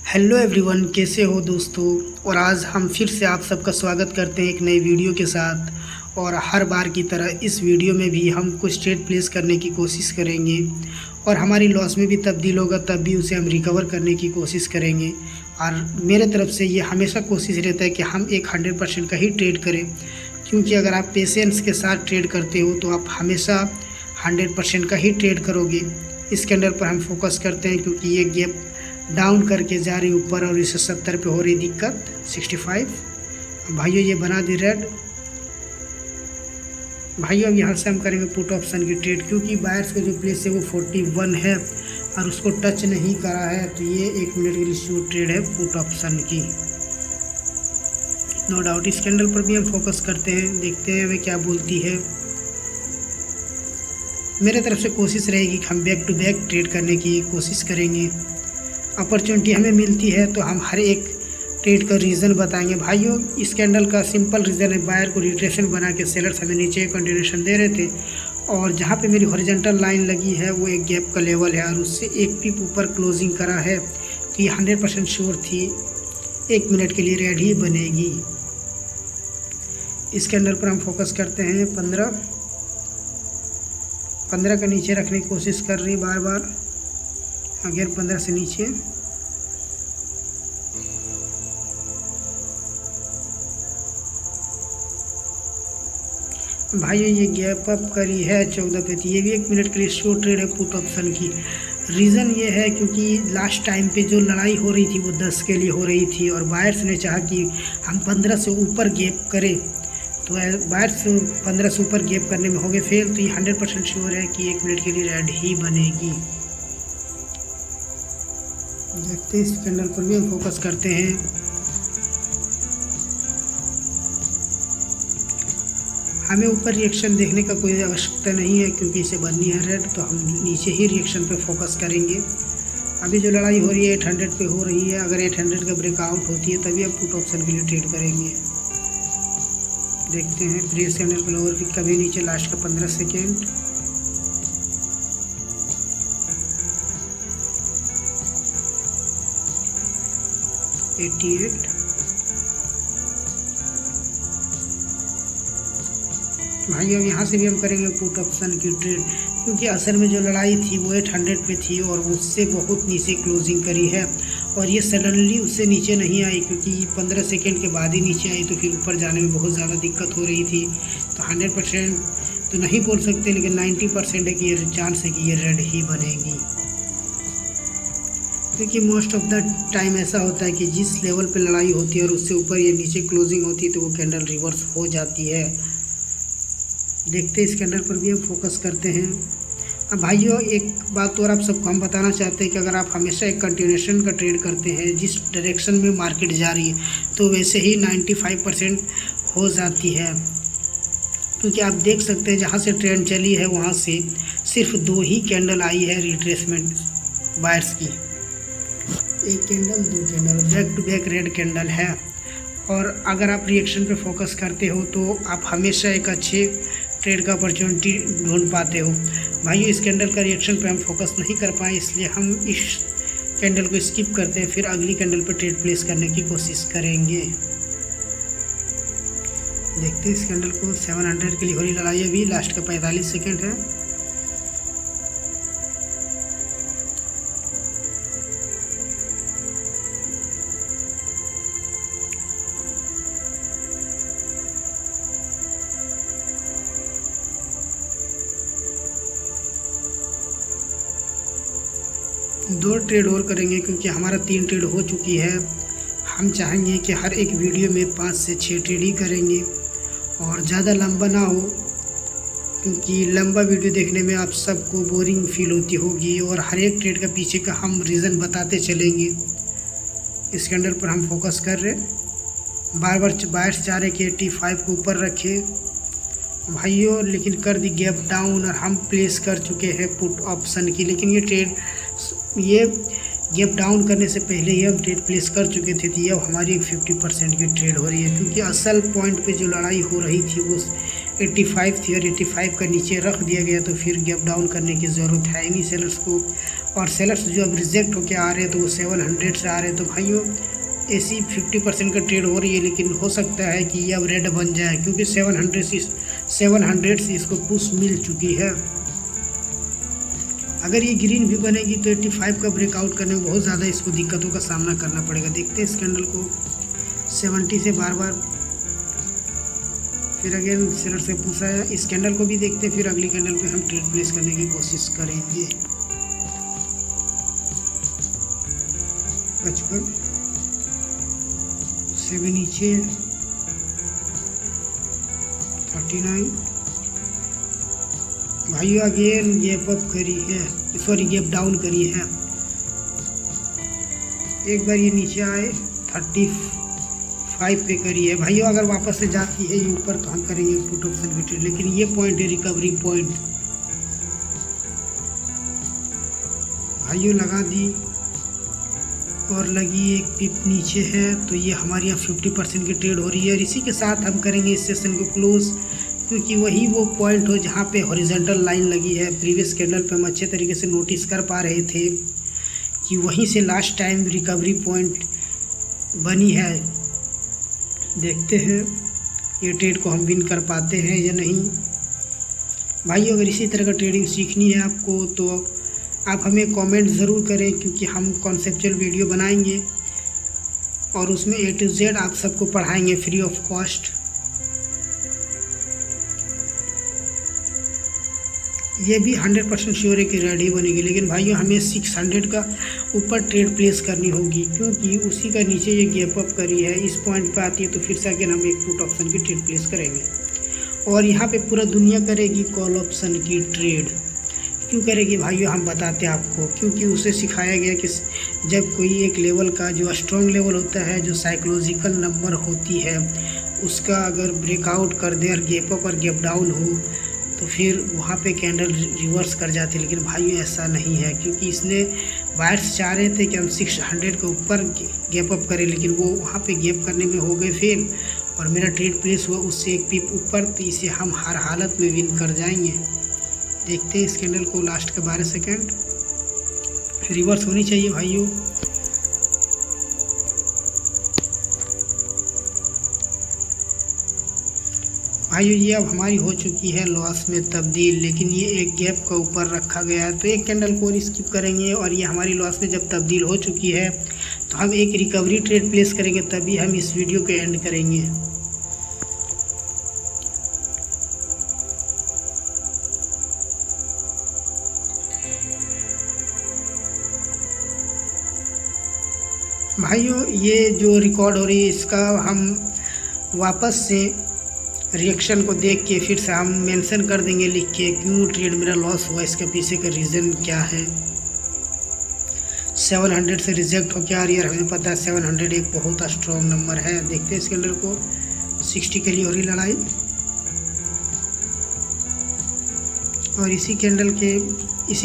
Hello everyone, कैसे हो दोस्तों। और आज हम फिर से आप सबका स्वागत करते हैं एक नई वीडियो के साथ। और हर बार की तरह इस वीडियो में भी हम कुछ ट्रेड प्लेस करने की कोशिश करेंगे और हमारी लॉस में भी तब्दील होगा, तब भी उसे हम रिकवर करने की कोशिश करेंगे। और मेरे तरफ से ये हमेशा कोशिश रहता है कि हम एक 100% का ही ट्रेड करें, क्योंकि अगर आप पेशेंस के साथ ट्रेड करते हो तो आप हमेशा 100% का ही ट्रेड करोगे। इस कैंडल पर हम फोकस करते हैं क्योंकि ये गैप डाउन करके जा रही ऊपर और इसे 70 पे हो रही दिक्कत 65। भाइयों ये बना दी रेड। भाइयों अब यहाँ से हम करेंगे पुट ऑप्शन की ट्रेड, क्योंकि बायर्स का जो प्लेस है वो 41 है और उसको टच नहीं करा है, तो ये 1 मिनट के लिए श्योर ट्रेड है पुट ऑप्शन की, नो डाउट। इस कैंडल पर भी हम फोकस करते हैं, देखते हैं हमें क्या बोलती है। मेरे तरफ से कोशिश रहेगी कि हम बैक टू बैक ट्रेड करने की कोशिश करेंगे। अपॉर्चुनिटी हमें मिलती है तो हम हर एक ट्रेड का रीज़न बताएंगे। भाइयों इस कैंडल का सिंपल रीज़न है, बायर को रिट्रेशन बना के सेलर्स हमें नीचे कंटिन्यूएशन दे रहे थे, और जहाँ पे मेरी हॉरिजॉन्टल लाइन लगी है वो एक गैप का लेवल है और उससे एक पिप ऊपर क्लोजिंग करा है, तो ये 100% श्योर थी 1 मिनट के लिए रेड ही बनेगी। इस कैंडल पर हम फोकस करते हैं 15 का नीचे रखने की कोशिश कर रही बार बार, अगेन 15 से नीचे। भाइयों ये गैप अप करी है 14 पे, तो ये भी 1 मिनट के लिए शॉर्ट ट्रेड है पुट ऑप्शन की। रीज़न ये है क्योंकि लास्ट टाइम पे जो लड़ाई हो रही थी वो 10 के लिए हो रही थी और बायर्स ने चाहा कि हम 15 से ऊपर गैप करें, तो बायर्स 15 से ऊपर गैप करने में हो गए फेल, तो ये 100% श्योर है कि 1 मिनट के लिए रेड ही बनेगी। देखते हैं इस कैंडल पर भी हम फोकस करते हैं। हमें ऊपर रिएक्शन देखने का कोई आवश्यकता नहीं है क्योंकि इसे बननी है रेड, तो हम नीचे ही रिएक्शन पे फोकस करेंगे। अभी जो लड़ाई हो रही है 800 पे हो रही है, अगर 800 का ब्रेकआउट होती है तभी हम पुट ऑप्शन के लिए ट्रेड करेंगे। देखते हैं प्रीवियस कैंडल का लोअर पिक कभी नीचे, लास्ट का 15 सेकेंड। भाई अब यहाँ से भी हम करेंगे पुट ऑप्शन की ट्रेड, क्योंकि असल में जो लड़ाई थी वो 800 पे थी और उससे बहुत नीचे क्लोजिंग करी है, और ये सडनली उससे नीचे नहीं आई क्योंकि 15 सेकेंड के बाद ही नीचे आई, तो फिर ऊपर जाने में बहुत ज़्यादा दिक्कत हो रही थी। तो 100% तो नहीं बोल सकते, लेकिन 90% है कि ये चांस है कि ये रेड ही बनेगी, क्योंकि मोस्ट ऑफ द टाइम ऐसा होता है कि जिस लेवल पे लड़ाई होती है और उससे ऊपर ये नीचे क्लोजिंग होती है तो वो कैंडल रिवर्स हो जाती है। देखते हैं इस कैंडल पर भी हम फोकस करते हैं। अब भाइयों एक बात और आप सबको हम बताना चाहते हैं कि अगर आप हमेशा एक कंटिन्यूएशन का ट्रेड करते हैं, जिस डायरेक्शन में मार्केट जा रही है, तो वैसे ही 95% हो जाती है, क्योंकि आप देख सकते हैं जहाँ से ट्रेंड चली है वहाँ से सिर्फ 2 ही कैंडल आई है रिट्रेसमेंट बायर्स की, 1 candle 2 candle, back to back red candle है। और अगर आप रिएक्शन पे फोकस करते हो तो आप हमेशा एक अच्छे ट्रेड का अपॉर्चुनिटी ढूंढ पाते हो। भाई इस कैंडल का रिएक्शन पे हम फोकस नहीं कर पाए, इसलिए हम इस कैंडल को स्किप करते हैं, फिर अगली कैंडल पर ट्रेड प्लेस करने की कोशिश करेंगे। देखते हैं इस कैंडल को 700 के लिए हो रही लड़ाई, अभी लास्ट का 45 सेकेंड है। दो ट्रेड और करेंगे क्योंकि हमारा 3 ट्रेड हो चुकी है। हम चाहेंगे कि हर एक वीडियो में 5 से 6 ट्रेड ही करेंगे और ज़्यादा लंबा ना हो, क्योंकि लंबा वीडियो देखने में आप सबको बोरिंग फील होती होगी, और हर एक ट्रेड का पीछे का हम रीज़न बताते चलेंगे। इस कैंडल पर हम फोकस कर रहे, बार बार बायर्स चाह रहे कि 85 को ऊपर रखे भाइयों, लेकिन कर दी गैप डाउन और हम प्लेस कर चुके हैं पुट ऑप्शन की। लेकिन ये गैप डाउन करने से पहले ही हम ट्रेड प्लेस कर चुके थे, तो ये हमारी 50% की ट्रेड हो रही है, क्योंकि असल पॉइंट पे जो लड़ाई हो रही थी वो 85 थी और 85 का नीचे रख दिया गया, तो फिर गैप डाउन करने की ज़रूरत है ही नहीं सेलर्स को। और सेलर्स जो अब रिजेक्ट होकर आ रहे हैं तो वो 700 से आ रहे हैं। तो भाइयों ऐसी 50% का ट्रेड हो रही है, लेकिन हो सकता है कि ये अब रेड बन जाए, क्योंकि 700 से इसको पुश मिल चुकी है। अगर ये ग्रीन भी बनेगी तो 85 का ब्रेकआउट करने में बहुत ज़्यादा इसको दिक्कतों का सामना करना पड़ेगा। देखते हैं इस कैंडल को 70 से बार बार फिर अगेन सेलर से पूछा है। इस कैंडल को भी देखते हैं, फिर अगली कैंडल पे हम ट्रेड प्लेस करने की कोशिश करेंगे। 55 से भी नीचे 39। भाइयों अगेन गैप अप करी है, सॉरी गैप डाउन करी है। एक बार ये नीचे आए 35 पे करी है। भाइयों अगर वापस से जाती है ये ऊपर तो हम करेंगे पुट ऑप्शन की ट्रेड, लेकिन ये पॉइंट है रिकवरी पॉइंट। भाइयों लगा दी और लगी एक पिप नीचे है, तो ये हमारी यहाँ 50% की ट्रेड हो रही है। और इसी के साथ हम करेंगे इस सेशन को क्लोज, क्योंकि वही वो पॉइंट हो जहाँ पे हॉरिजॉन्टल लाइन लगी है। प्रीवियस कैंडल पे हम अच्छे तरीके से नोटिस कर पा रहे थे कि वहीं से लास्ट टाइम रिकवरी पॉइंट बनी है। देखते हैं ये ट्रेड को हम विन कर पाते हैं या नहीं। भाइयों अगर इसी तरह का ट्रेडिंग सीखनी है आपको तो आप हमें कमेंट ज़रूर करें, क्योंकि हम कॉन्सेप्चुअल वीडियो बनाएंगे और उसमें A to Z आप सबको पढ़ाएंगे फ्री ऑफ कॉस्ट। ये भी 100% श्योर है कि रेडी बनेगी, लेकिन भाइयों हमें 600 का ऊपर ट्रेड प्लेस करनी होगी, क्योंकि उसी का नीचे ये गैप अप करी है। इस पॉइंट पे आती है तो फिर से अगेन हम एक पुट ऑप्शन की ट्रेड प्लेस करेंगे। और यहाँ पे पूरा दुनिया करेगी कॉल ऑप्शन की ट्रेड। क्यों करेगी भाइयों, हम बताते हैं आपको, क्योंकि उसे सिखाया गया कि जब कोई एक लेवल का जो स्ट्रॉन्ग लेवल होता है, जो साइकोलॉजिकल नंबर होती है, उसका अगर ब्रेकआउट कर दे और गैप अप और गैप डाउन हो तो फिर वहाँ पे कैंडल रिवर्स कर जाती है। लेकिन भाइयों ऐसा नहीं है, क्योंकि इसने बायर्स चाह रहे थे कि हम 600 के ऊपर गैप अप करें, लेकिन वो वहाँ पे गैप करने में हो गए फेल और मेरा ट्रेड प्लेस हुआ उससे एक पिप ऊपर, तो इसे हम हर हालत में विन कर जाएंगे। देखते हैं इस कैंडल को लास्ट के 12 सेकेंड रिवर्स होनी चाहिए भाइयों। भाइयों ये अब हमारी हो चुकी है लॉस में तब्दील, लेकिन ये एक गैप का ऊपर रखा गया है, तो एक कैंडल को और स्किप करेंगे। और ये हमारी लॉस में जब तब्दील हो चुकी है तो हम एक रिकवरी ट्रेड प्लेस करेंगे, तभी हम इस वीडियो को एंड करेंगे। भाइयों ये जो रिकॉर्ड हो रही है इसका हम वापस से रिएक्शन को देख के फिर से हम मेंशन कर देंगे लिख के, क्यों ट्रेड मेरा लॉस हुआ, इसके पीछे का रीज़न क्या है। 700 से रिजेक्ट हो क्या आ रही है, हमें पता है 700 एक बहुत स्ट्रॉन्ग नंबर है। देखते हैं इस कैंडल को 60 के लिए हो रही लड़ाई, और इसी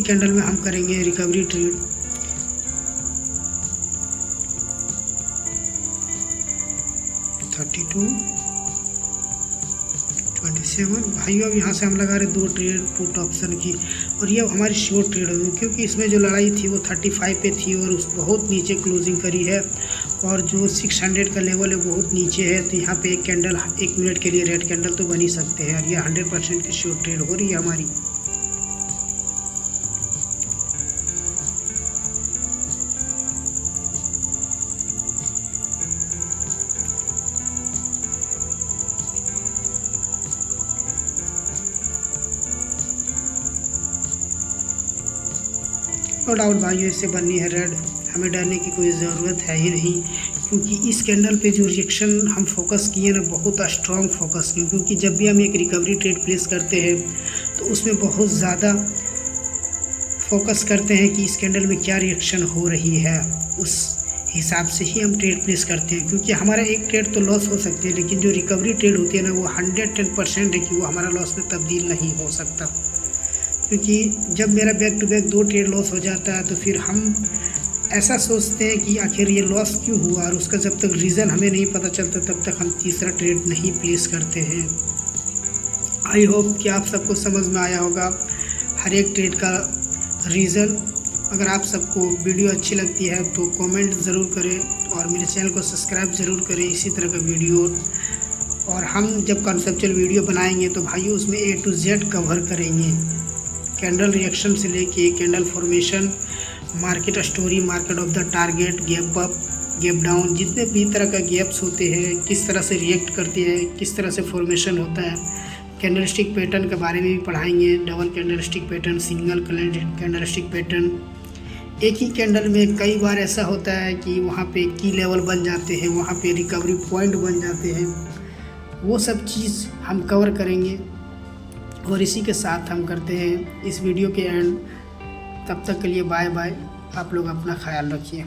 कैंडल में हम करेंगे रिकवरी ट्रेड। 32 27। भाइयों अब यहाँ से हम लगा रहे 2 ट्रेड पुट ऑप्शन की, और ये अब हमारी श्योर ट्रेड होगी, क्योंकि इसमें जो लड़ाई थी वो 35 पे थी और उस बहुत नीचे क्लोजिंग करी है, और जो 600 का लेवल है बहुत नीचे है। तो यहाँ पे एक कैंडल 1 मिनट के लिए रेड कैंडल तो बन ही सकते हैं, और ये 100% की श्योर ट्रेड हो रही है हमारी। नो डाउट भाइयों इससे बननी है रेड, हमें डरने की कोई ज़रूरत है ही नहीं, क्योंकि इस कैंडल पे जो रिएक्शन हम फोकस किए ना बहुत स्ट्रॉन्ग फोकस किए, क्योंकि जब भी हम एक रिकवरी ट्रेड प्लेस करते हैं तो उसमें बहुत ज़्यादा फोकस करते हैं कि इस कैंडल में क्या रिएक्शन हो रही है, उस हिसाब से ही हम ट्रेड प्लेस करते हैं। क्योंकि हमारा एक ट्रेड तो लॉस हो सकती है, लेकिन जो रिकवरी ट्रेड होती है ना वो 110% है कि वो हमारा लॉस में तब्दील नहीं हो सकता। क्योंकि जब मेरा back to back 2 trade loss हो जाता है तो फिर हम ऐसा सोचते हैं कि आखिर ये लॉस क्यों हुआ, और उसका जब तक रीज़न हमें नहीं पता चलता तब तक हम तीसरा ट्रेड नहीं प्लेस करते हैं। आई होप कि आप सबको समझ में आया होगा हर एक ट्रेड का रीज़न। अगर आप सबको वीडियो अच्छी लगती है तो कमेंट ज़रूर करें और मेरे चैनल को सब्सक्राइब ज़रूर करें इसी तरह का वीडियो। और हम जब कॉन्सेप्चुअल वीडियो बनाएंगे तो भाइयों उसमें A to Z कवर करेंगे, कैंडल रिएक्शन से लेके candle formation, market story, market of the target, gap up, gap down, जितने भी तरह का गैप्स होते हैं किस तरह से रिएक्ट करते हैं, किस तरह से फॉर्मेशन होता है, कैंडलस्टिक पैटर्न के बारे में भी पढ़ाएंगे। Double candlestick pattern, single candlestick pattern. एक ही कैंडल में कई बार ऐसा होता है कि वहाँ पे की लेवल बन जाते हैं, वहाँ पे रिकवरी पॉइंट बन जाते हैं, वो सब चीज़ हम कवर करेंगे। और इसी के साथ हम करते हैं इस वीडियो के एंड। तब तक के लिए बाय बाय। आप लोग अपना ख्याल रखिए।